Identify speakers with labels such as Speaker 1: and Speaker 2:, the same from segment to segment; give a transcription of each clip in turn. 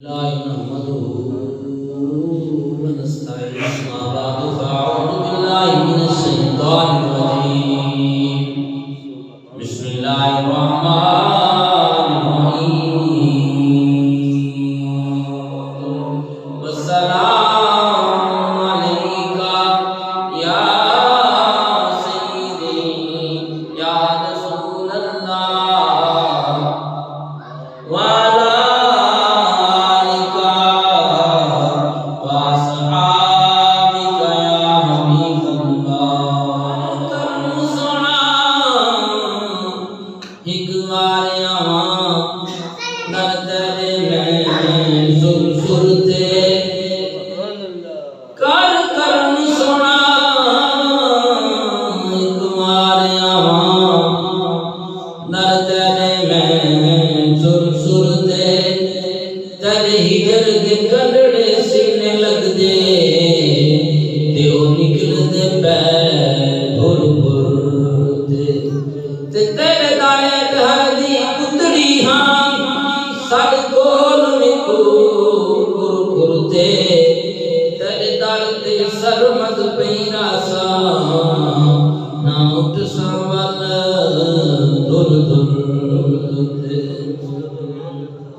Speaker 1: لا نحمده ونستعينه وبعد فأعوذ بالله من الشيطان الرجيم بسم الله الرحمن الرحيم والسلام عليك يا سيدي يا رسول الله وعلى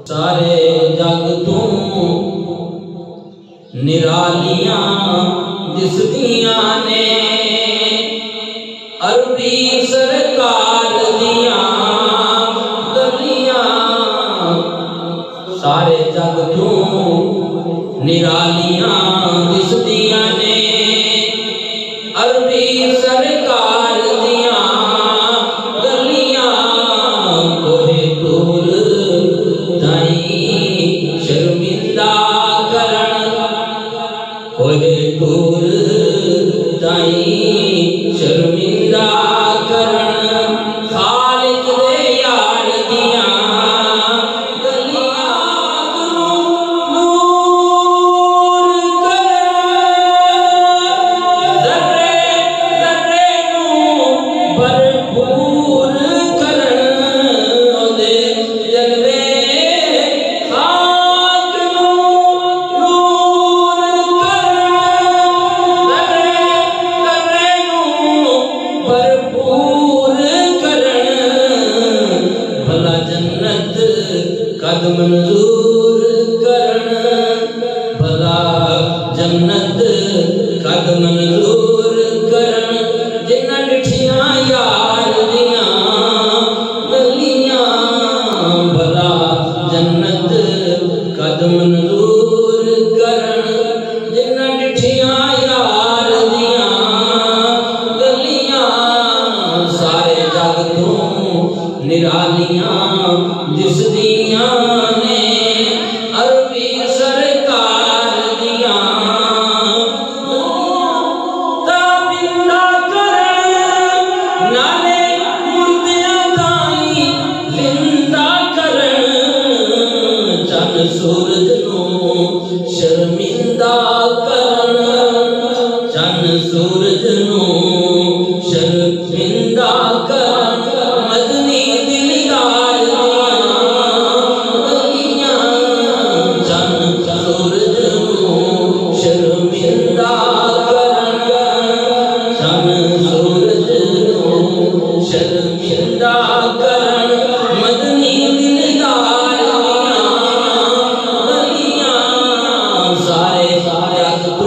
Speaker 1: سارے جگ تو نرالیاں دسدیاں نے عربی سرکار دیاں گلیاں سارے جگ تو نرالیاں دسدیاں نے عربی سرکار دیاں گلیاں کوہے طور شرمندہ کرن کوہے طور تائیں شرمندہ کرن خالق دے یار دیاں گلیاں نور کرن ذرے ذرے نوں بھرپور کرن دے جلوے قد منظور کرن بھلا جنت قد منظور کرن جنہ ڈٹھیاں یار دیاں گلیاں بھلا جنت قد منظور کرن جنہ ڈٹھیاں یار دیاں گلیاں سارے جگ تو نرالیاں دسدیاں نے عربی سرکار دیاں تابندہ کرن نالے مردیاں تائیں زندہ کرن چن سورج نوں شرمندہ کرن چن سورج نوں شرمندہ کرن مدنی دلدار شرمندہ کرن چن سورج نوں شرمندہ کرن مدنی دلدار گلیاں سارے جگ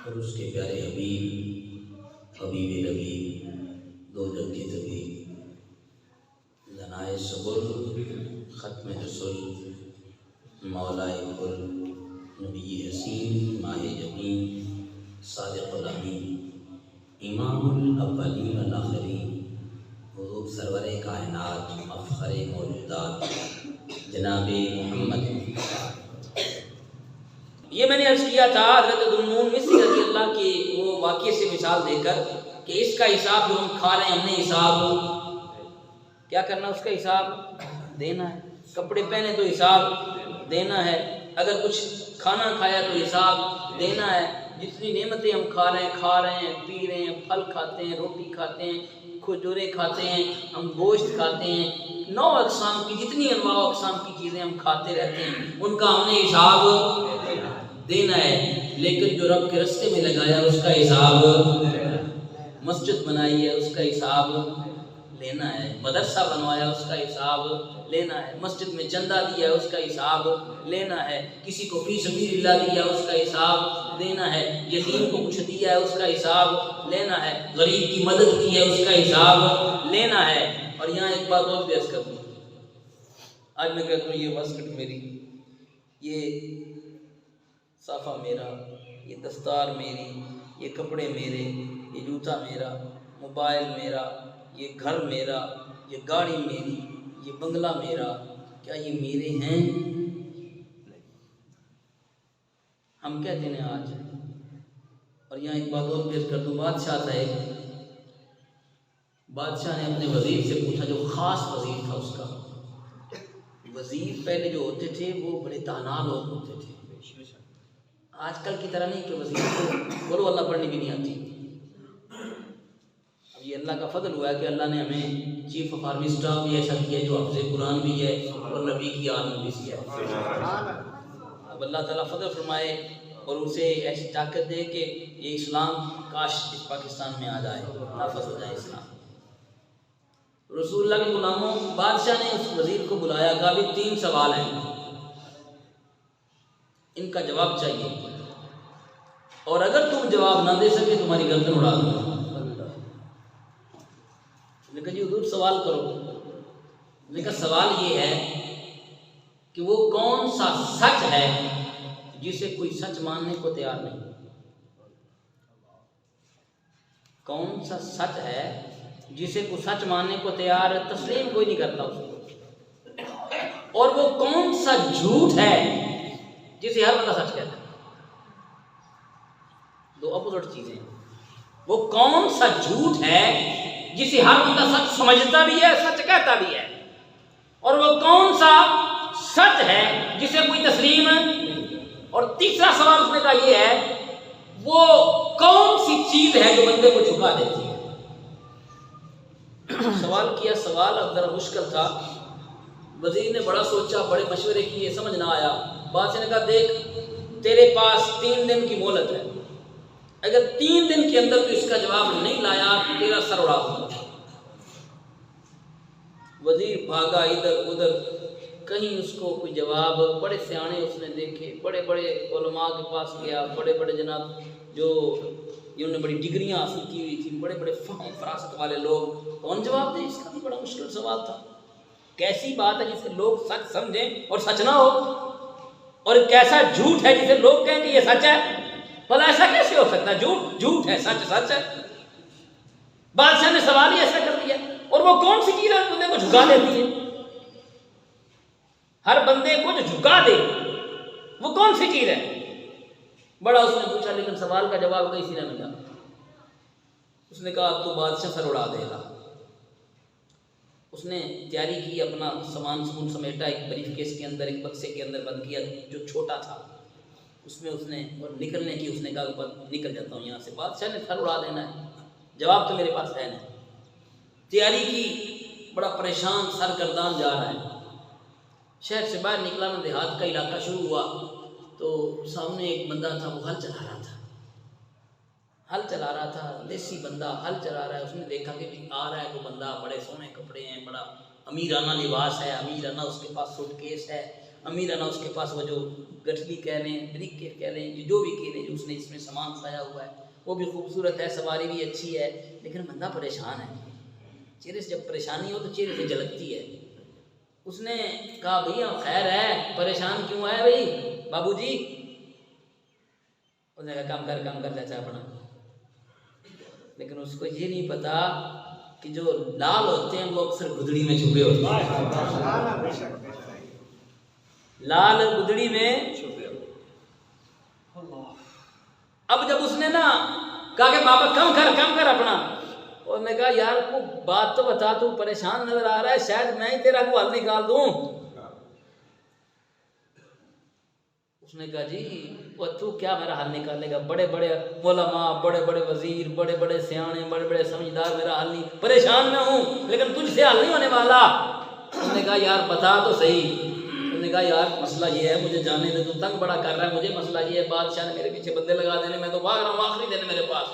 Speaker 1: اور اس کے پیارے حبیب نبی دو جگ کی طبیب لنائے صبر ختم رسول مولائے کل نبی حسین ماہ جبین صادق الامین امام الاولین والآخرین حضور سرور کائنات مفخر موجودات جناب محمد. یہ میں نے عرض کیا تھا حضرت ذوالنون مصری رضی اللہ کے وہ واقعے سے مثال دے کر کہ اس کا حساب جو ہم کھا رہے ہیں ہم نے حساب کیا کرنا، اس کا حساب دینا ہے. کپڑے پہنے تو حساب دینا ہے، اگر کچھ کھانا کھایا تو حساب دینا ہے. جتنی نعمتیں ہم کھا رہے ہیں پی رہے ہیں، پھل کھاتے ہیں، روٹی کھاتے ہیں، کھجورے کھاتے ہیں، ہم گوشت کھاتے ہیں، 9 اقسام کی جتنی انواع و اقسام کی چیزیں ہم کھاتے رہتے ہیں، ان کا ہم نے حساب دینا ہے. لیکن جو رب کے رستے میں لگایا اس کا حساب، مسجد بنائی ہے اس کا حساب لینا ہے، مدرسہ بنوایا اس کا حساب لینا ہے، مسجد میں چندہ دیا ہے اس کا حساب لینا ہے، کسی کو فی سبیل اللہ دیا اس کا حساب دینا ہے، یتیم کو کچھ دیا ہے اس کا حساب لینا ہے، غریب کی مدد کی ہے اس کا حساب لینا ہے. اور یہاں ایک بات اور بھی عرض کر دوں، آج میں کہتا ہوں یہ واسکٹ میری، یہ صافہ میرا، یہ دستار میری، یہ کپڑے میرے، یہ جوتا میرا، موبائل میرا، یہ گھر میرا، یہ گاڑی میری، یہ بنگلہ میرا، کیا یہ میرے ہیں؟ ہم کہتے ہیں آج. اور یہاں ایک بات اور پیش کر دوں، بادشاہ تھا ایک، بادشاہ نے اپنے وزیر سے پوچھا، جو خاص وزیر تھا اس کا، وزیر پہلے جو ہوتے تھے وہ بڑے دانا لوگ ہوتے تھے، آج کل کی طرح نہیں کہ وزیر کو بولو اللہ پڑھنی بھی نہیں آتی. اب یہ اللہ کا فضل ہوا ہے کہ اللہ نے ہمیں چیف آف آرمی اسٹاف بھی ایسا کیا ہے جو حافظ قرآن بھی ہے اور نبی کی عالم بھی ہے. اب اللہ تعالیٰ فضل فرمائے اور اسے ایسی طاقت دے کہ یہ اسلام کاش اس پاکستان میں آ جائے، نافذ ہو جائے اسلام. رسول اللہ کے غلاموں، بادشاہ نے اس وزیر کو بلایا، کہا بھی 3 سوال ہیں، ان کا جواب چاہیے، اور اگر تم جواب نہ دے سکے تمہاری گردن اڑا دوں گا. لیکن جی حضور سوال کرو. لیکن سوال یہ ہے کہ وہ کون سا سچ ہے جسے کوئی سچ ماننے کو تیار نہیں؟ کون سا سچ ہے جسے کوئی سچ ماننے کو تیار، تسلیم کوئی نہیں کرتا اس کو؟ اور وہ کون سا جھوٹ ہے جسے ہر بندہ سچ کہتا ہے؟ 2 اپوزٹ چیزیں. وہ کون سا جھوٹ ہے جسے ہر بندہ سچ سمجھتا بھی ہے، سچ کہتا بھی ہے، اور وہ کون سا سچ ہے جسے کوئی تسلیم. اور تیسرا سوال اس نے کہا یہ ہے، وہ کون سی چیز ہے جو بندے کو جھکا دیتی ہے؟ سوال کیا، سوال اب ذرا مشکل تھا. وزیر نے بڑا سوچا، بڑے مشورے کیے، سمجھ نہ آیا. بادشاہ نے کہا دیکھ تیرے پاس 3 دن کی مہلت ہے، اگر 3 دن کے اندر تو اس کا جواب نہیں لایا تو تیرا سر اڑا دوں گا. وزیر بھاگا ادھر ادھر، کہیں اس کو کوئی جواب. بڑے سیانے اس نے دیکھے، بڑے بڑے علماء کے پاس گیا، بڑے بڑے جناب جو جنہوں نے بڑی ڈگریاں حاصل کی ہوئی تھیں، بڑے بڑے فہم فراست والے لوگ، کون جواب دے؟ اس کا بھی بڑا مشکل سوال تھا. کیسی بات ہے جسے لوگ سچ سمجھیں اور سچ نہ ہو، اور کیسا جھوٹ ہے جسے لوگ کہیں کہ یہ سچ ہے؟ بھلا ایسا کیسے ہو سکتا ہے؟ جھوٹ جھوٹ ہے، سچ سچ ہے. بادشاہ نے سوال ہی ایسا کر دیا. اور وہ کون سی چیز ہے بندے کو جھکا دیتی ہے؟ ہر بندے کو جو جھکا دے وہ کون سی چیز ہے؟ بڑا اس نے پوچھا، لیکن سوال کا جواب کہیں نہ ملا. اس نے کہا اب تو بادشاہ سر اڑا دے گا. اس نے تیاری کی، اپنا سامان سمیٹا، ایک بریف کیس کے اندر، ایک بکسے کے اندر بند کیا جو چھوٹا تھا. اس میں اس نے اور نکلنے کی، اس نے کہا نکل جاتا ہوں یہاں سے، بادشاہ نے سر اڑا دینا ہے، جواب تو میرے پاس ہے نہیں. تیاری کی، بڑا پریشان سرگردان جا رہا ہے. شہر سے باہر نکلا نا، دیہات کا علاقہ شروع ہوا تو سامنے ایک بندہ تھا، وہ ہل چلا رہا تھا، دیسی بندہ ہل چلا رہا ہے. اس نے دیکھا کہ آ رہا ہے وہ بندہ، بڑے سونے کپڑے ہیں، بڑا امیرانہ لباس ہے، امیرانہ اس کے پاس سوٹ کیس ہے، امیر انا اس کے پاس وہ جو گٹھلی کہہ لیں بریک کہہ لیں جو بھی کہہ لیں جو اس نے اس میں سامان کھایا ہوا ہے وہ بھی خوبصورت ہے, سواری بھی اچھی ہے, لیکن بندہ پریشان ہے. چہرے سے جب پریشانی ہو تو چہرے سے جھلکتی ہے. اس نے کہا بھیا خیر ہے, پریشان کیوں ہے بھائی بابو جی؟ اس نے کہا کام کر چاچا اپنا. لیکن اس کو یہ نہیں پتا کہ جو لال ہوتے ہیں وہ اکثر گدڑی میں چھپے ہوتے ہیں. لال گدڑی میں چھپے ہوتے. اب جب اس نے نا کہا کہ بابا کم کر اپنا, اور میں کہا یار کو بات تو بتا, تو پریشان نظر آ رہا ہے, شاید میں ہی تیرا کو حل نکال دوں. اس نے کہا جی وہ تو کیا میرا حل نکالے گا؟ بڑے بڑے علماء, بڑے بڑے وزیر, بڑے بڑے سیانے, بڑے بڑے سمجھدار, میرا حل نہیں, پریشان میں ہوں لیکن تجھ سے حل نہیں ہونے والا. اس نے کہا یار بتا تو صحیح. اس نے کہا یار مسئلہ یہ ہے, مجھے جانے دے, تو تنگ بڑا کر رہا ہے مجھے, مسئلہ یہ ہے بادشاہ نے میرے پیچھے بندے لگا دینے, میں تو بھاگ رہا ہوں آخری دن میرے پاس,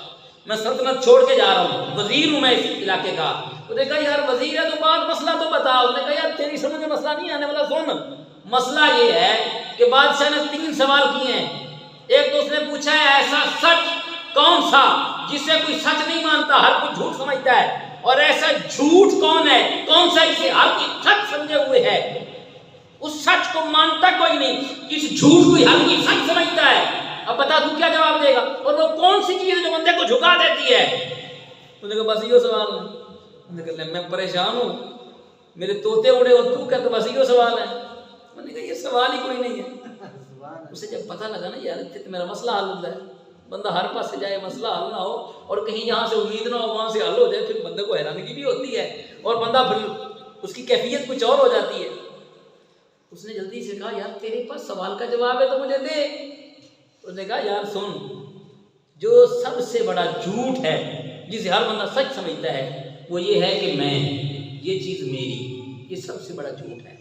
Speaker 1: میں سلطنت چھوڑ کے جا رہا ہوں, وزیر ہوں میں اس علاقے کا. اس نے کہا یار وزیر ہے تو بات مسئلہ تو بتا. اس نے کہا یار تیری سمجھ میں مسئلہ نہیں آنے والا, سن مسئلہ یہ ہے کہ بادشاہ نے 3 سوال کیے ہیں. ایک تو اس نے پوچھا ہے ایسا سچ کون سا جسے کوئی سچ نہیں مانتا, ہر کوئی جھوٹ سمجھتا ہے, اور ایسا جھوٹ کون ہے, کون سا جسے ہر کوئی سچ سمجھے ہوئے ہے, اس سچ کو مانتا کوئی نہیں, اس جھوٹ کو ہر کوئی سچ سمجھتا ہے. اب بتا تو کیا جواب دے گا؟ اور وہ کون سی چیز ہے جو بندے کو جھکا دیتی ہے؟ انہوں نے کہا بس یہ سوال ہے. انہوں نے کہا میں پریشان ہوں, میرے طوطے اڑے ہو تو کہتا بس یہ سوال ہے. میں نے کہا یہ سوال ہی کوئی نہیں ہے. اسے جب پتہ لگا نا یار تو میرا مسئلہ حل ہوتا ہے, بندہ ہر پاس سے جائے مسئلہ حل نہ ہو, اور کہیں یہاں سے امید نہ ہو وہاں سے حل ہو جائے, پھر بندے کو حیرانگی بھی ہوتی ہے, اور بندہ پھر اس کی کیفیت کچھ اور ہو جاتی ہے. اس نے جلدی سے کہا یار تیرے پاس سوال کا جواب ہے تو مجھے دے. اس نے کہا یار سن, جو سب سے بڑا جھوٹ ہے جسے ہر بندہ سچ سمجھتا ہے وہ یہ ہے کہ میں, یہ چیز میری, یہ سب سے بڑا جھوٹ ہے.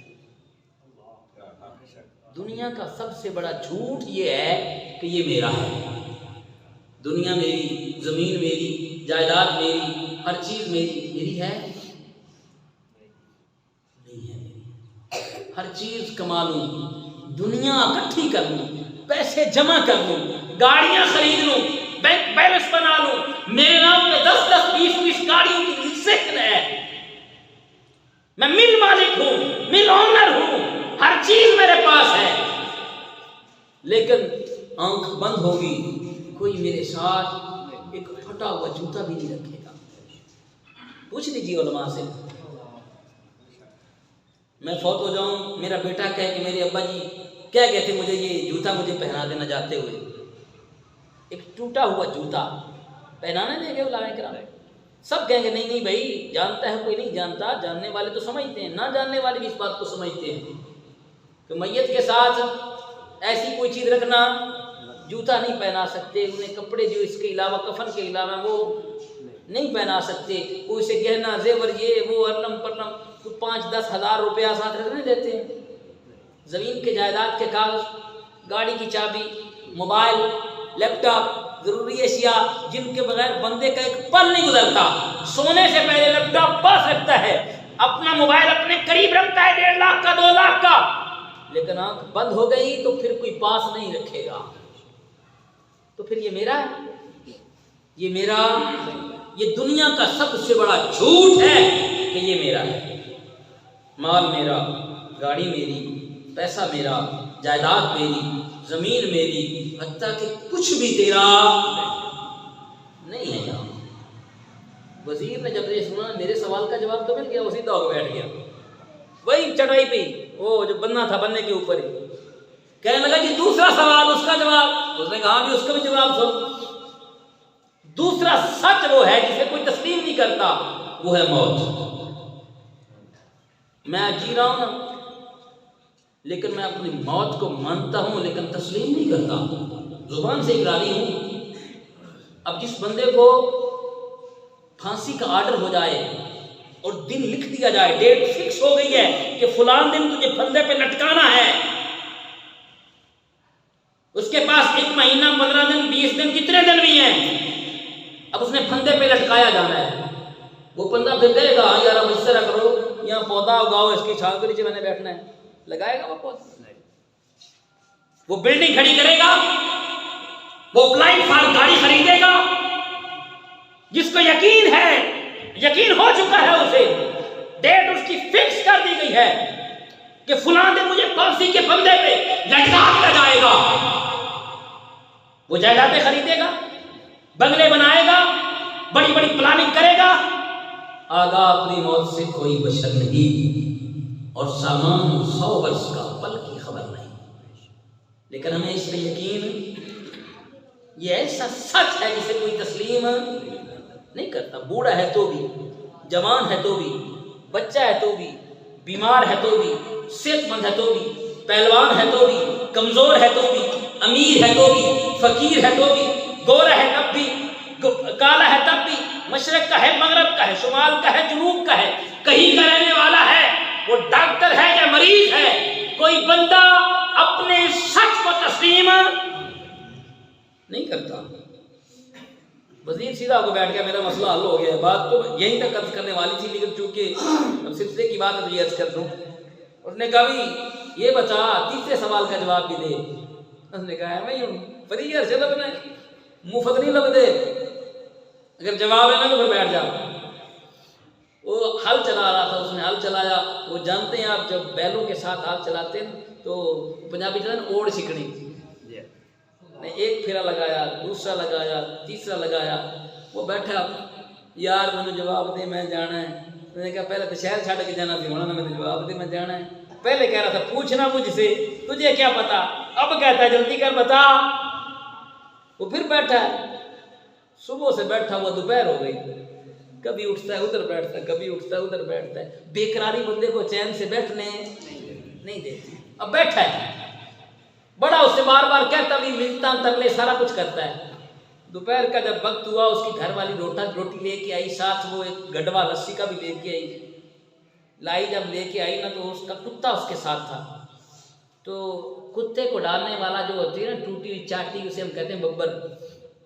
Speaker 1: دنیا کا سب سے بڑا جھوٹ یہ ہے کہ یہ میرا ہے, دنیا میری, زمین میری, جائیداد میری, ہر چیز میری ہے نہیں ہے میری. ہر چیز کما لوں, دنیا اکٹھی کر لوں, پیسے جمع کر لوں, گاڑیاں خرید لوں, بینک بیلنس بنا لوں, میرے نام پہ 10 20 گاڑیوں کی لسٹ ہے, میں مل مالک ہوں, مل اونر ہوں, ہر چیز میرے پاس ہے, لیکن آنکھ بند ہوگی کوئی میرے ساتھ ایک پھٹا ہوا جوتا بھی نہیں رکھے گا. پوچھ لیجیے علماء سے, میں فوت ہو جاؤں, میرا بیٹا کہے کہ میرے ابا جی کیا کہتے مجھے یہ جوتا مجھے پہنا دینا جاتے ہوئے, ایک ٹوٹا ہوا جوتا پہنانے دیں گے علماء کرام؟ سب کہیں گے نہیں بھائی, جانتا ہے کوئی نہیں جانتا, جاننے والے تو سمجھتے ہیں, نہ جاننے والے بھی اس بات کو سمجھتے ہیں کہ میت کے ساتھ ایسی کوئی چیز رکھنا, جوتا نہیں پہنا سکتے, انہیں کپڑے جو اس کے علاوہ کفن کے علاوہ وہ نہیں پہنا سکتے, وہ اسے گہنا زیور یہ وہ ارنم پرنم 5-10 ہزار روپیہ ساتھ رکھنے دیتے ہیں. زمین کے جائیداد کے کاغذ, گاڑی کی چابی, موبائل, لیپ ٹاپ, ضروری اشیاء جن کے بغیر بندے کا ایک پل نہیں گزرتا. سونے سے پہلے لیپ ٹاپ پاس رکھتا ہے, اپنا موبائل اپنے قریب رکھتا ہے 1.5 لاکھ کا 2 لاکھ کا, لیکن آنکھ بند ہو گئی تو پھر کوئی پاس نہیں رکھے گا. تو پھر یہ میرا ہے, یہ میرا, یہ دنیا کا سب سے بڑا جھوٹ ہے کہ یہ میرا ہے. مال میرا, گاڑی میری, پیسہ میرا, جائیداد میری, زمین میری, حتیٰ کہ کچھ بھی تیرا نہیں ہے. یہاں وزیر نے جب یہ سنا میرے سوال کا جواب تو مل گیا, اسی دوڑ بیٹھ گیا وہی چڑھائی پہ, وہ جو بننا تھا بننے کے اوپر ہی, کہنے لگا کہ دوسرا سوال, اس کا جواب. اس نے کہا بھی اس کا بھی جواب سن. دوسرا سچ وہ ہے جسے کوئی تسلیم نہیں کرتا, وہ ہے موت. میں جی رہا ہوں نا, لیکن میں اپنی موت کو مانتا ہوں لیکن تسلیم نہیں کرتا, زبان سے اقراری ہوں. اب جس بندے کو پھانسی کا آرڈر ہو جائے اور دن لکھ دیا جائے, ڈیٹ فکس ہو گئی ہے کہ فلان دن تجھے پھندے پہ لٹکانا ہے, اس کے پاس 1 مہینہ 15 دن 20 دن کتنے دن بھی ہیں, اب اس نے پھندے پہ لٹکایا جانا ہے. وہ بندہ پھر کہے گا یار اب اس طرح کرو, یہاں پودا اگاؤ, اس کی چھاؤں کے نیچے میں نے بیٹھنا ہے, لگائے گا وہ پودا؟ وہ بلڈنگ کھڑی کرے گا، وہ اپلائنگ فار گاڑی خریدے گا، جس کو یقین ہے، یقین ہو چکا ہے، اسے ڈیٹ اس کی فکس کر دی گئی ہے کہ فلاں دن مجھے پانسی کے بندے پہ لٹکا دیا جائے گا، وہ جائیدادیں خریدے گا، بنگلے بنائے گا، بڑی بڑی پلاننگ کرے گا، آگاہ اپنی موت سے کوئی بشر نہیں، اور سامان 100 برس کا پل کی خبر نہیں۔ لیکن ہمیں اس پہ یقین، یہ ایسا سچ ہے جسے کوئی تسلیم نہیں کرتا۔ بوڑھا ہے تو بھی، جوان ہے تو بھی، بچہ ہے تو بھی، بیمار ہے تو بھی، صحت مند ہے تو بھی، پہلوان ہے تو بھی، کمزور ہے تو بھی، امیر ہے تو بھی، فقیر ہے تو بھی، گورا ہے تب بھی، کالا ہے تب بھی، مشرق کا ہے، مغرب کا ہے، شمال کا ہے، جنوب کا ہے، کہیں کا رہنے والا ہے، وہ ڈاکٹر ہے یا مریض ہے، کوئی بندہ اپنے سچ کو تسلیم نہیں کرتا۔ وزیر سیدھا ہو کے بیٹھ گیا، میرا مسئلہ حل ہو گیا ہے۔ بات تو یہیں تک عرض کرنے والی تھی، لیکن چونکہ اب سلسلے کی بات ہے تو یہ عرض کر دوں۔ اس نے کہا بھی یہ بتا، تیسرے سوال کا جواب بھی دے۔ اس نے کہا میں یوں فری عرض لب نے مفت نہیں لب دے، اگر جواب ہے نا تو پھر بیٹھ جا۔ وہ ہل چلا رہا تھا، اس نے ہل چلایا۔ وہ جانتے ہیں آپ جب بیلوں کے ساتھ ہل چلاتے ہیں تو پنجابی چلتے ہیں اوڑ سکھنی، ایک پھیرا لگایا، دوسرا لگایا، تیسرا لگایا۔ وہ بیٹھا، یار مجھے جواب دے، میں جانا ہے۔ میں نے کہا پہلے تو شہر چھاڑ کے جانا تھی، ہونا نا مجھے جواب دے، میں جانا ہے۔ پہلے کہہ رہا تھا پوچھنا مجھ سے، تجھے کیا پتا، اب کہتا ہے جلدی کر بتا۔ وہ پھر بیٹھا ہے، صبح سے بیٹھا ہوا دوپہر ہو گئی، کبھی اٹھتا ہے ادھر بیٹھتا ہے، کبھی اٹھتا ہے ادھر بیٹھتا ہے۔ بےقراری بندے کو چین سے بیٹھنے نہیں دیتی۔ اب بیٹھا ہے، بڑا اس سے بار بار کہتا بھی، ملتا ترلے سارا کچھ کرتا ہے۔ دوپہر کا جب وقت ہوا، اس کی گھر والی روٹی لے کے آئی، ساتھ وہ ایک گڈوا لسی کا بھی لے کے آئی۔ لائی جب لے کے آئی نا تو اس کا کتا اس کے ساتھ تھا، تو کتے کو ڈالنے والا جو ہوتی ہے نا ٹوٹی ہوئی چاٹی، اسے ہم کہتے ہیں ببر،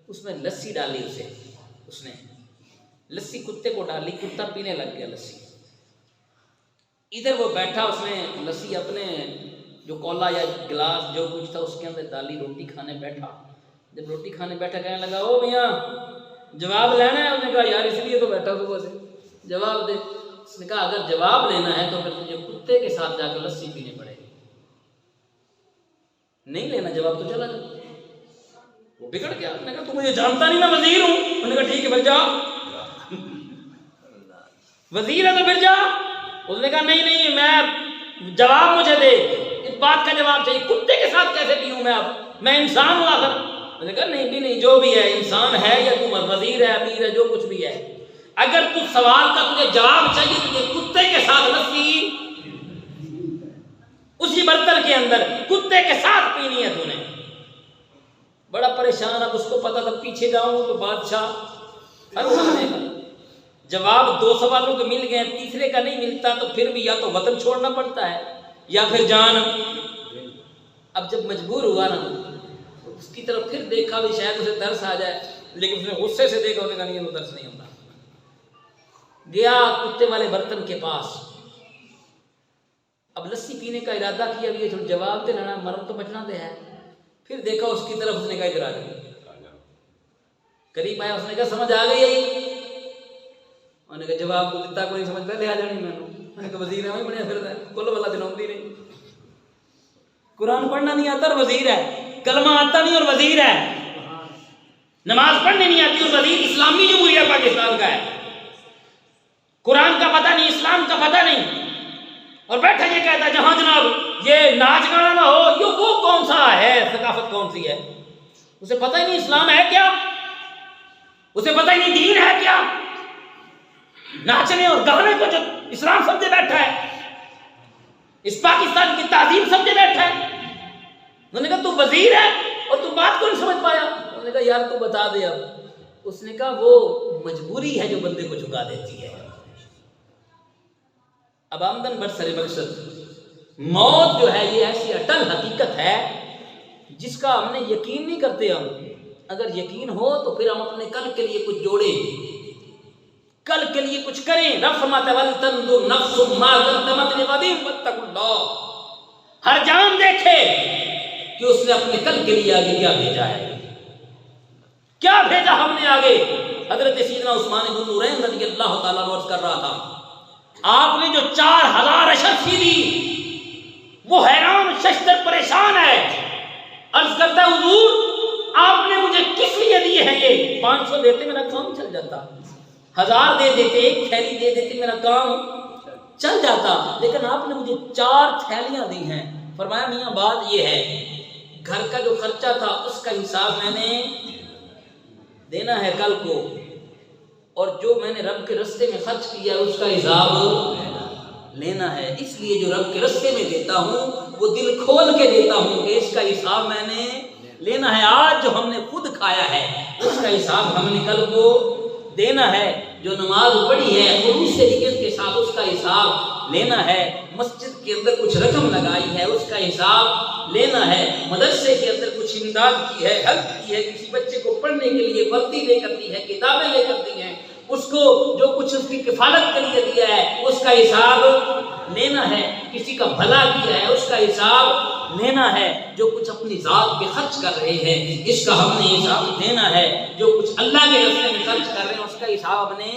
Speaker 1: اس میں لسی ڈالی اسے، اس نے لسی کتے کو ڈالی، کتا پینے لگ گیا لسی۔ ادھر وہ بیٹھا، اس نے لسی اپنے جو کولا یا گلاس جو کچھ تھا اس کے اندر ڈالی، روٹی کھانے بیٹھا۔ جب روٹی کھانے بیٹھا کہنے لگا او میاں جواب لینا ہے؟ اس نے کہا یار اس لیے تو بیٹھا صبح سے، جواب دے۔ اس نے کہا اگر جواب لینا ہے تو پھر تجھے کتے کے ساتھ جا کے لسی پینے پڑے گی، نہیں لینا جواب تو چلا جا۔ وہ بگڑ گیا، اس نے کہا تو مجھے جانتا نہیں، میں وزیر ہوں۔ انہوں نے کہا ٹھیک ہے پھر جا، وزیر ہے تو پھر جا۔ اس نے کہا نہیں میں جواب مجھے دے، اس بات کا جواب چاہیے، کتے کے ساتھ کیسے پیوں میں؟ اب میں انسان ہوں آخر۔ میں نے کہا نہیں بھی نہیں، جو بھی ہے، انسان ہے یا تو وزیر ہے، امیر ہے، جو کچھ بھی ہے، اگر تو سوال کا تجھے جواب چاہیے، تجھے کتے کے ساتھ لسی اسی برتن کے اندر کتے کے ساتھ پینی ہے تو نے۔ بڑا پریشان، اب اس کو پتا تھا پیچھے جاؤں تو بادشاہ ہر ماننے کا۔ جواب 2 سوالوں کے مل گئے، تیسرے کا نہیں ملتا تو پھر بھی یا تو وطن چھوڑنا پڑتا ہے یا پھر جان۔ اب جب مجبور ہوا نا، اس کی طرف پھر دیکھا بھی شاید اسے ترس آ جائے، لیکن اس نے غصے سے دیکھا، انہوں نے کہا نہیں یہ ترس نہیں ہوتا۔ گیا کتے والے برتن کے پاس، اب لسی پینے کا ارادہ کیا، بھی یہ جواب دے لینا، مرم تو بچنا دے ہے۔ پھر دیکھا اس کی طرف، اس نے کہا ادھر آ جائے، قریب آیا، اس نے کہا سمجھ آ گئی ہے؟ انہوں نے کہا جواب تو دیتا کوئی نہیں، سمجھ پہلے آ جانی میں نے کہا وزیر ہے، میں بڑھیا پھر ہے، کل والا دن ہوتی نہیں، قرآن پڑھنا نہیں آتا اور وزیر ہے، کلمہ آتا نہیں اور وزیر ہے، نماز پڑھنے نہیں آتی اور وزیر اسلامی جمہوریہ پاکستان کا ہے، قرآن کا پتہ نہیں، اسلام کا پتہ نہیں، اور بیٹھا یہ کہتا ہے جہاں جناب یہ ناچ گانا نہ ہو، یہ وہ کون سا ہے، ثقافت کون سی ہے؟ اسے پتہ ہی نہیں اسلام ہے کیا، اسے پتہ ہی نہیں دین ہے کیا، ناچنے اور گانے کو جو اسلام سمجھے بیٹھا ہے، اس پاکستان کی تعظیم سمجھے بیٹھا ہے۔ انہوں نے کہا تو وزیر ہے اور تو بات کو نہیں سمجھ پایا؟ انہوں نے کہا یار تو بتا دے اب۔ اس نے کہا وہ مجبوری ہے جو بندے کو جھکا دیتی ہے۔ اب آمدن برسر مقصد، موت جو ہے یہ ایسی اٹل حقیقت ہے جس کا ہم نے یقین نہیں کرتے۔ ہم اگر یقین ہو تو پھر ہم اپنے کل کے لیے کچھ جوڑیں، کل کے لیے کچھ کریں۔ رب فرماتا ہے وَلْتَنْظُرْ نَفْسٌ مَا قَدَّمَتْ لِغَدٍ وَاتَّقُوا اللَّهَ، ہر جان دیکھے کہ اس نے اپنے کل کے لیے آگے کیا بھیجا ہے، کیا بھیجا ہم نے آگے۔ حضرت سیدنا عثمان بن نورین رضی اللہ تعالیٰ عنہ عرض کر رہا تھا، آپ نے جو 4000 اشرفی دی وہ حیران ششدر پریشان ہے، عرض کرتا ہے حضور آپ نے مجھے کس لیے دیے ہیں یہ؟ 500 دیتے میرا کام چل جاتا، 1000 دے دیتے، ایک تھیلی دے دیتے میرا کام چل جاتا، لیکن آپ نے مجھے 4 تھیلیاں دی ہیں۔ فرمایا میاں بات یہ ہے، گھر کا جو خرچہ تھا اس کا حساب میں نے دینا ہے کل کو، اور جو میں نے رب کے رستے میں خرچ کیا ہے اس کا حساب لینا ہے، اس لیے جو رب کے رستے میں دیتا ہوں وہ دل کھول کے دیتا ہوں کہ اس کا حساب میں نے لینا ہے۔ آج جو ہم نے خود کھایا ہے اس کا حساب ہم نے کل کو دینا ہے، جو نماز پڑھی ہے خلوص سے نیت کے ساتھ اس کا حساب لینا ہے، مسجد کے اندر کچھ رقم لگائی ہے اس کا حساب لینا ہے، مدرسے کے اندر کچھ امداد کی ہے، ہیلپ کی ہے، کسی بچے کو پڑھنے کے لیے وردی لے کر دی ہے، کتابیں لے کر دی ہیں، اس کو جو کچھ اس کی کفالت کے لیے دیا ہے اس کا حساب لینا ہے، کسی کا بھلا کیا ہے اس کا حساب لینا ہے، جو کچھ اپنی ذات پہ خرچ کر رہے ہیں اس کا ہم نے حساب دینا ہے، جو کچھ اللہ کے راستے میں خرچ کر رہے ہیں اس کا حساب ہم نے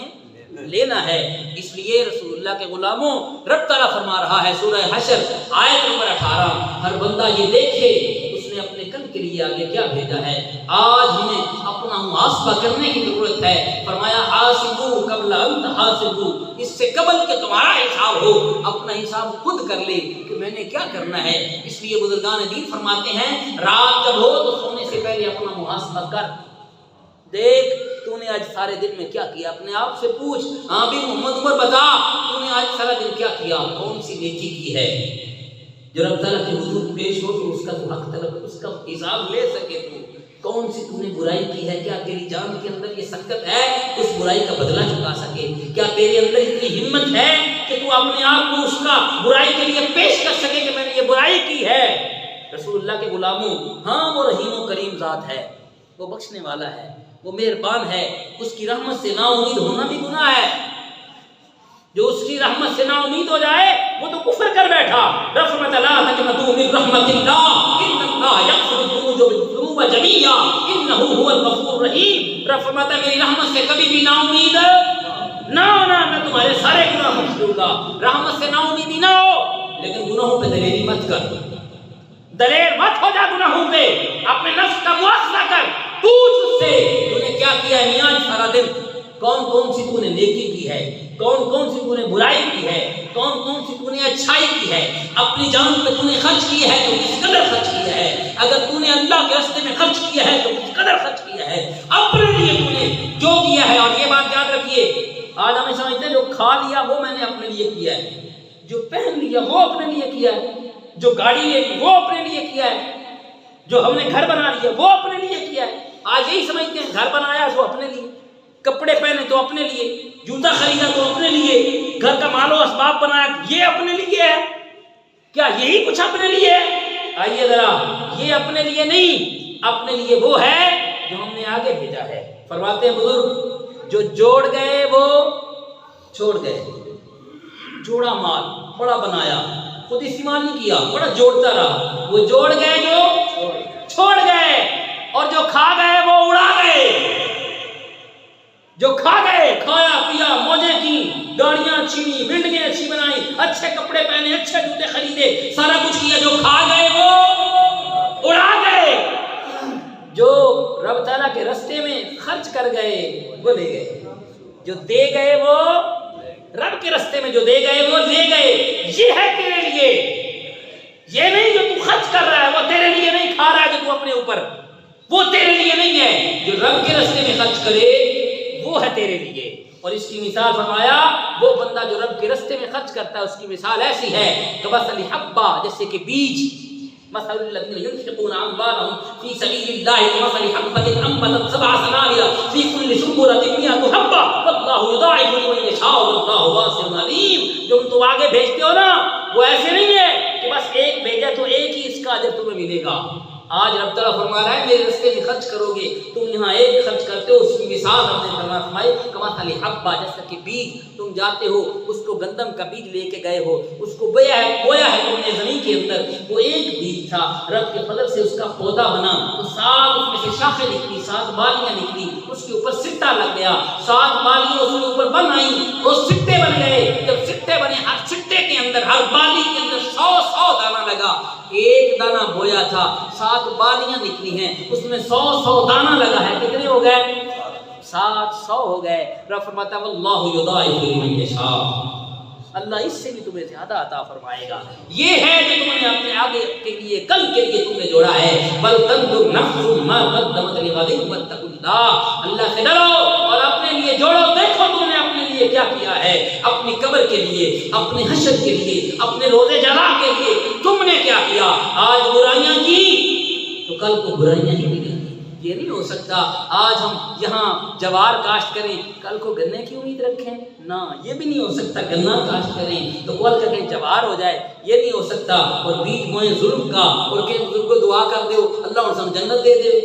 Speaker 1: لینا ہے۔ اس لیے رسول اللہ کے غلاموں رب تعالیٰ فرما رہا ہے سورہ حشر آیت نمبر 18، ہر بندہ یہ دیکھے اس نے اپنے کل کے لیے آگے کیا بھیجا ہے۔ آج ہمیں اپنا محاسبہ کرنے کی ضرورت ہے۔ فرمایا حاسبو قبل ان تحاسبو، اس سے قبل کہ تمہارا حساب ہو اپنا حساب خود کر لے کہ میں نے کیا کرنا ہے۔ اس لیے بزرگان دین فرماتے ہیں رات جب ہو تو سونے سے پہلے اپنا محاسبہ کر، دیکھ تو نے آج سارے دن میں کیا کیا، اپنے آپ سے پوچھ۔ ہاں بھی محمد عمر بتا تو نے آج سارا دن کیا کیا، کون سی نیکی کی ہے جو رب تعالیٰ کے حضور پیش ہو تو اس کا تو حق طلب، اس کا حساب لے سکے تو کون سی تو نے برائی کی ہے، کیا تیری جان کے اندر یہ سکت ہے اس برائی کا بدلہ چکا سکے، کیا تیرے اندر اتنی ہمت ہے کہ تو اپنے آپ کو اس کا برائی کے لیے پیش کر سکے کہ میں نے یہ برائی کی ہے۔ رسول اللہ کے غلاموں ہاں وہ رحیم و کریم ذات ہے، وہ بخشنے والا ہے، وہ مہربان ہے، اس کی رحمت سے نا امید ہونا بھی گناہ ہے۔ جو اس کی رحمت سے نا امید ہو جائے وہ تو کفر کر بیٹھا۔ رحمت لا تقنطوا من رحمت اللہ ان اللہ یغفر الذنوب جميعا انہ هو الغفور الرحیم۔ رحمت میری رحمت سے کبھی بھی نا امید نہ ہونا، میں تمہارے سارے گناہ بخش دوں گا۔ رحمت سے نا امیدی نہ ہو، لیکن گناہوں پہ دلیری مت کر، دلیر مت ہو جا گناہوں پہ، اپنے نفس کا محاسبہ کر، پوچھ اس سے تو نے کیا کیا ہے میاں سارا دن، کون کون سی تو نے نیکی کی ہے، کون کون سی تو نے برائی کی ہے، کون کون سی تو نے اچھائی کی ہے، اپنی جان پہ تو نے خرچ کیا ہے تو کس قدر خرچ کیا ہے، اگر تو نے اللہ کے راستے میں خرچ کیا ہے تو کس قدر خرچ کیا ہے، اپنے لیے تو نے جو کیا ہے۔ اور یہ بات یاد رکھیے، آج ہمیں سمجھتے ہیں جو کھا لیا وہ میں نے اپنے لیے کیا ہے، جو پہن لیا وہ اپنے لیے کیا ہے، جو گاڑی لے لی وہ اپنے لیے کیا ہے، جو ہم نے گھر بنا لیا وہ اپنے لیے کیا ہے۔ آج یہی سمجھتے ہیں گھر بنایا تو اپنے لیے، کپڑے پہنے تو اپنے لیے، جوتا خریدا تو اپنے لیے، گھر کا مال و اسباب بنایا یہ اپنے لیے ہے۔ کیا یہی کچھ اپنے لیے ہے؟ آئیے ذرا، یہ اپنے لیے نہیں، اپنے لیے وہ ہے جو ہم نے آگے بھیجا ہے۔ فرماتے ہیں بزرگ جو جوڑ گئے وہ چھوڑ گئے، جوڑا مال بڑا بنایا، خود استعمال نہیں کیا، بڑا جوڑتا رہا، وہ جوڑ گئے جو چھوڑ گئے، اور جو کھا گئے وہ اڑا گئے۔ جو کھا گئے، کھایا پیا، موجیں کی، گاڑیاں چھینی، بلڈنگیں اچھی بنائی، اچھے کپڑے پہنے، اچھے جوتے خریدے، سارا کچھ کیا، جو کھا گئے وہ اڑا گئے۔ جو رب تعالیٰ کے راستے میں خرچ کر گئے وہ لے گئے، جو دے گئے وہ رب کے راستے میں جو دے گئے وہ لے گئے۔ یہ ہے تیرے لیے، یہ نہیں جو تو خرچ کر رہا ہے وہ تیرے لیے نہیں کھا رہا ہے جو تو اپنے اوپر، وہ تیرے لیے نہیں ہے۔ جو رب کے راستے میں خرچ کرے وہ ہے تیرے لیے۔ اور اس کی مثال فرمایا وہ بندہ جو رب کے راستے میں خرچ کرتا ہے اس کی مثال ایسی ہے کہ مثل حبہ، جیسے کہ بیج، مثل الذین ينفقون اموالهم فی سبیل اللہ کمثل حبۃ انبتت سبع سنابل فی کل سنبلۃ مئۃ حبۃ واللہ یضاعف لمن یشاء واللہ واسع علیم۔ جو تم آگے بھیجتے ہو نا وہ ایسے نہیں ہے کہ بس ایک بھیجا تو ایک ہی اس کا اجر تمہیں ملے گا، آج رب تعالیٰ فرما رہا ہے میرے راستے میں خرچ کرو گے، تم یہاں ایک خرچ کرتے ہو، اس کی مثال ہم نے فرمائی کمثل حبہ، جیسا کہ بیج تم جاتے ہو اس کو گندم کا بیج لے کے گئے ہو، اس کو بویا ہے تم نے زمین کے اندر، وہ ایک بیج تھا، رب کے فضل سے اس کا پودا بنا تو 7 اس میں سے شاخیں نکلی، 7 بالیاں نکلی، اس کے اوپر سٹا لگ گیا، 7 بالیاں اس کے اوپر بن آئیں، وہ سٹے بن گئے، جب سٹے بنے ہر سٹے کے اندر ہر بالی کے اندر 100 دانہ لگا، ایک دانہ بویا تھا 7 بالیاں نکلی ہیں، اس میں 100 دانہ لگا ہے، کتنے ہو گئے؟ 700 ہو گئے۔ رب فرماتا ہے واللہ یضاعف لمن یشاء، اللہ اس سے بھی تمہیں زیادہ عطا فرمائے گا۔ یہ ہے جو تم نے اپنے آگے کے لیے کل کے لیے تم نے جوڑا ہے، بل تنظر نفس ما قدمت لغد واتقوا اللہ، اللہ سے ڈرو اور اپنے لیے جوڑو، دیکھو تم نے اپنے لیے کیا کیا ہے، اپنی قبر کے لیے، اپنے حشر کے لیے، اپنے روز جزا کے لیے تم نے کیا کیا۔ آج برائیاں کی تو کل کو برائیاں ہی ملیں گی، یہ نہیں ہو سکتا آج ہم یہاں جوار کاشت کریں کل کو گنے کی امید رکھیں، نہ یہ بھی نہیں ہو سکتا، گنا کاشت کریں تو کل کا کہیں جوار ہو جائے، یہ نہیں ہو سکتا، اور بیج بوئیں ظلم کا اور کہ بزرگ کو دعا کر دو اللہ اور ہم جنت دے دے،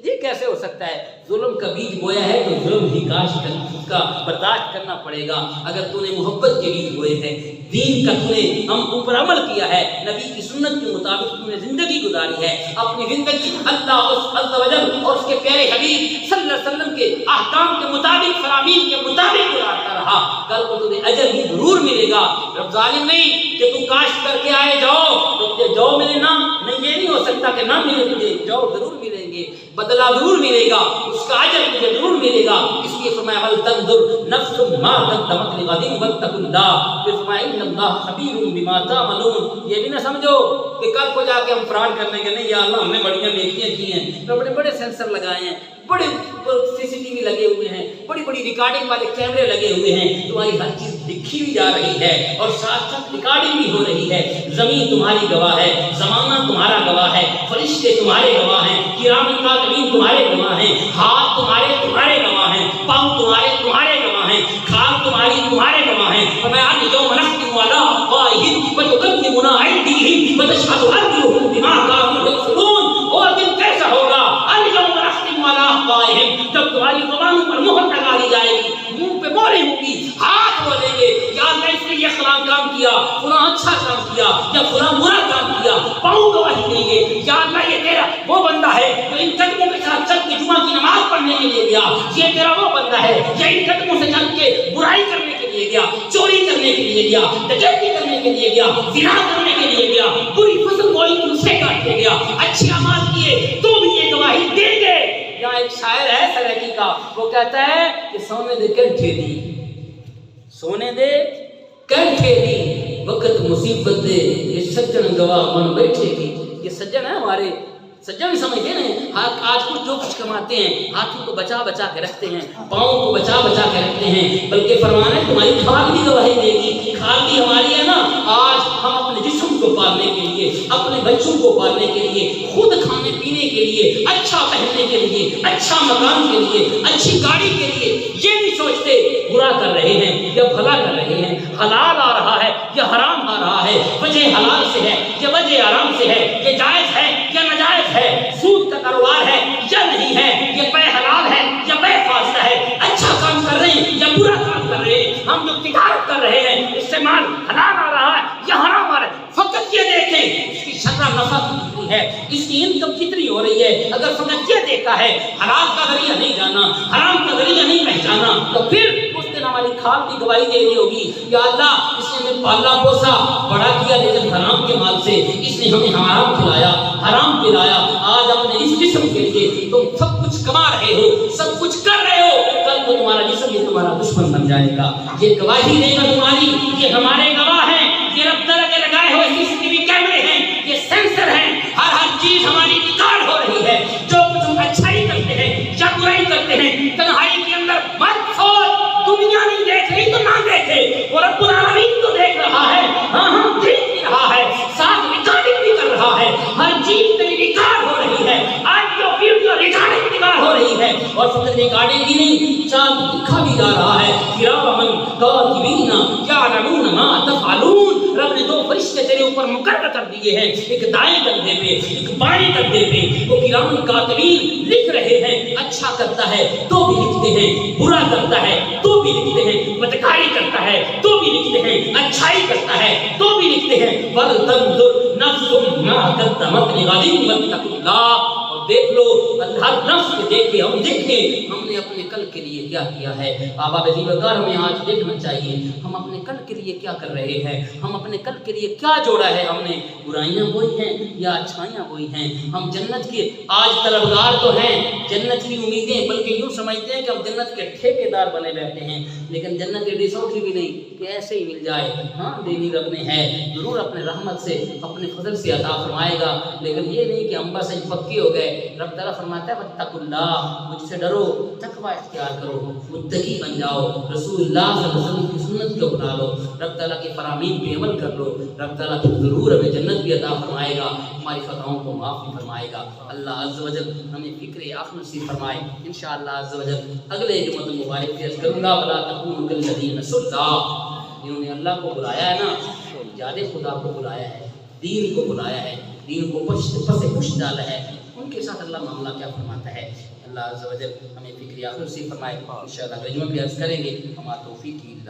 Speaker 1: یہ کیسے ہو سکتا ہے؟ ظلم کا بیج بویا ہے تو ظلم ہی کاشت اس کا برداشت کرنا پڑے گا۔ اگر تو نے محبت کے بیج بوئے ہیں، دین کا تو نے ہم اوپر عمل کیا ہے، نبی کی سنت کے مطابق تو نے زندگی گزاری ہے، اپنی زندگی اللہ عز و جل اور اس کے پیارے حبیب صلی اللہ علیہ وسلم کے احکام کے مطابق، فرامین کے مطابق گزارتا رہا، کل کو تمہیں اجر بھی ضرور ملے گا۔ رب ظالم نہیں کہ تم کاشت کر کے آئے جاؤ تو جو ملے نہ، نہیں یہ نہیں ہو سکتا کہ نہ ملے تجھے، جو ضرور ملیں گے، بدلہ ضرور ملے گا، اس کا اجر تجھے ضرور ملے گا۔ اس لیے فرمایا ول تنظر نفس ما قدمت لغد واتقوا اللہ، پھر فرمایا ان اللہ خبیر بما تعملون، یہ بھی نہ سمجھو کہ کل کو جا کے ہم فراڈ کرنے کے، نہیں یا اللہ ہم نے بڑیاں نیکیاں کی ہیں، تو بڑے بڑے سینسر لگائے ہیں، بڑے CCTV لگے ہوئے ہیں، بڑی بڑی ریکارڈنگ والے کیمرے لگے ہوئے ہیں، تمہاری ہر چیز لکھی بھی جا رہی ہے اور ساتھ ساتھ ریکارڈنگ بھی ہو رہی ہے، زمین تمہاری گواہ ہے، زمانہ تمہارا گواہ ہے، فرشتے تمہارے گواہ ہیں، کرام کاتبین تمہارے گواہ ہیں، ہاتھ تمہارے گواہ ہیں، پاؤں تمہارے گواہ ہیں، کھال تمہارے گواہ ہیں۔ فرمایا یوم نختم علی افواہہم وتکلمنا ایدیہم وتشہد ارجلہم بما کانوا یکسبون، اور دن کیسا ہوگا، اليوم نختم علی افواہہم، جب تمہاری زبانوں پر مہر لگا دی جائے گی، منہ پہ مہریں ہوں گی، ہاتھ بولیں گے یا اللہ اس نے یہ فلاں کام کیا، فلاں اچھا کام کیا یا فلاں برا کام کیا، پاؤں گواہی دیں گے یا اللہ یہ تیرا وہ بندہ ہے جو ان قدموں کے ساتھ چل کے جمعہ کی نماز پڑھنے کے لیے گیا، یہ تیرا وہ بندہ ہے یا ان قدموں سے چل کے برائی کرنے کے لیے گیا، چوری کرنے کے لیے گیا، ڈکیتی کرنے کے لیے گیا، زنا کرنے کے لیے گیا، بری فصل بوئی تم سے کاٹ کے گیا، اچھے اعمال کیے تو بھی یہ گواہی دیں گے۔ یہاں ایک شاعر ہے سریکی کا، وہ کہتا ہے کہ سونے دے کنٹھے دی، سونے دے کنٹھے دی، وقت مصیبت دے یہ سجن گواہ بن بیٹھے گی۔ یہ سجن ہے ہمارے، سجن سمجھتے ہیں آج کچھ جو کچھ کماتے ہیں ہاتھوں کو بچا بچا کے رکھتے ہیں، پاؤں کو بچا بچا کے رکھتے ہیں، بلکہ فرمان ہے تمہاری کھال بھی گواہی دے گی، کھال بھی ہماری ہے نا۔ آج ہم اپنے جسم کو پالنے کے لیے، اپنے بچوں کو پالنے کے لیے، خود کھانے پینے کے لیے، اچھا پہننے کے لیے، اچھا مکان کے لیے، اچھی گاڑی کے لیے یہ نہیں سوچتے برا کر رہے ہیں یا بھلا کر رہے ہیں، حلال آ رہا ہے یا حرام آ رہا ہے، وجہ حلال سے ہے یا وجہ حرام سے ہے، یہ جائز ہے یا ناجائز ہے، سود کا کاروبار ہے یا نہیں ہے، یہ بے حلال ہے یا بے فاسدہ ہے، اچھا کام کر رہے ہیں یا برا کام کر رہے ہیں، ہم جو تجارت کر رہے ہیں اس سے مال حلال آ رہا ہے یا حرام آ رہا ہے، فقط یہ دیکھیں اس کی شرح نفع کتنی ہے، اس کی انکم کتنی ہو رہی ہے۔ اگر فقط یہ دیکھا ہے، حلال کا ذریعہ نہیں جانا، حرام کا ذریعہ نہیں پہچانا، تو پھر اس دن ہماری کھال کی گواہی دینی ہوگی، یا اللہ اس نے ہمیں پالا پوسا بڑا کیا لیکن حرام کے مال سے، اس نے ہمیں حرام کھلایا، حرام پلایا، آج اپنے اس جسم کے لیے تم سب کچھ کما رہے ہو، سب کچھ کر رہے ہو، کل کو تمہارا جسم یہ تمہارا دشمن بن جائے گا، یہ گواہی دے گا تمہاری، یہ ہمارے گواہ ہیں، یہ رب تعالیٰ کے لگائے ہوئے CCTV کیمرے ہیں، یہ سینسر ہیں، ہر چیز ہماری ریکارڈ ہو رہی ہے، جو کچھ ہم اچھائی کرتے ہیں یا برائی کرتے ہیں، تنہائی کے اندر مت سوچ دنیا نہیں دیکھ رہی تو نہ دیکھے، وہ رب العالمین تو دیکھ رہا ہے، ہاں دیکھ بھی رہا ہے، ساتھ ریکارڈنگ بھی کر رہا ہے، ہر چیز تیری ریکارڈ ہو رہی ہے، آج جو ویڈیو ٹھکانے کی نگاہ ہو رہی ہے اور فقط ریکارڈنگ ہی نہیں، چاند لکھا بھی جا رہا ہے، کرامن کاتبین یعلمون ما تفعلون۔ رب نے 2 فرشتے تیرے اوپر مقرر کر دیے ہیں، ایک دائیں کندھے پہ ایک بائیں کندھے پہ، وہ کرامن کاتبین لکھ رہے ہیں۔ اچھا کرتا ہے تو بھی لکھتے ہیں، برا کرتا ہے تو بھی لکھتے ہیں، بدکاری کرتا ہے تو بھی لکھتے ہیں، اچھائی کرتا ہے تو بھی لکھتے ہیں۔ وَلْتَنْظُرْ نَفْسٌ مَا قَدَّمَتْ لِغَدٍ وَاتَّقُوا اللَّهَ۔ اور دیکھ لو، ہر نفس کے دیکھے، ہم دیکھیں ہم نے اپنے کل کے لیے کیا کیا ہے۔ آبا بزیبکار ہمیں آج دیکھنا چاہیے ہم اپنے کل کے لیے کیا کر رہے ہیں، ہم اپنے کل کے لیے کیا جوڑا ہے، ہم نے برائیاں بوئی ہیں یا اچھائیاں بوئی ہیں۔ ہم جنت کے آج طلبگار تو ہیں، جنت کی امیدیں، بلکہ یوں سمجھتے ہیں کہ ہم جنت کے ٹھیکیدار بنے بیٹھے ہیں، لیکن جنت کی ڈیسوٹی بھی نہیں کہ ایسے ہی مل جائے۔ ہاں دینی رب نے ہے، ضرور اپنے رحمت سے اپنے فضل سے عطا فرمائے گا، لیکن یہ نہیں کہ ہم بس پکی ہو گئے۔ رب تعالیٰ فرماتا ہے واتقوا اللہ، مجھ سے ڈرو، تقوی اختیار کرو، متقی بن جاؤ، رسول اللہ صلی اللہ علیہ وسلم کی سنت کو اپنا لو، رب تعالیٰ کی فرامین پہ عمل کر لو، رب تعالیٰ ضرور ہمیں جنت بھی عطا فرمائے گا، ہماری خطاؤں کو معاف بھی فرمائے گا۔ اللہ عز و جل ہمیں فکر آخر نصیب فرمائے۔ انشاءاللہ عز و جل اگلے جمعہ مبارک کے عرض کروں گا ولا تکونوا کالذین نسوا اللہ، جنہوں نے اللہ کو بلایا ہے نا، یاد خدا کو بلایا ہے، دین کو بلایا ہے، دین کو پس پشت ڈالا ہے، ان کے ساتھ اللہ معاملہ کیا فرماتا ہے۔ اللہ عز و جل ہمیں فکر آخر نصیب فرمائے۔ انشاءاللہ اگلے جمعہ بھی عرض کریں گے، ہمارا توفیق کی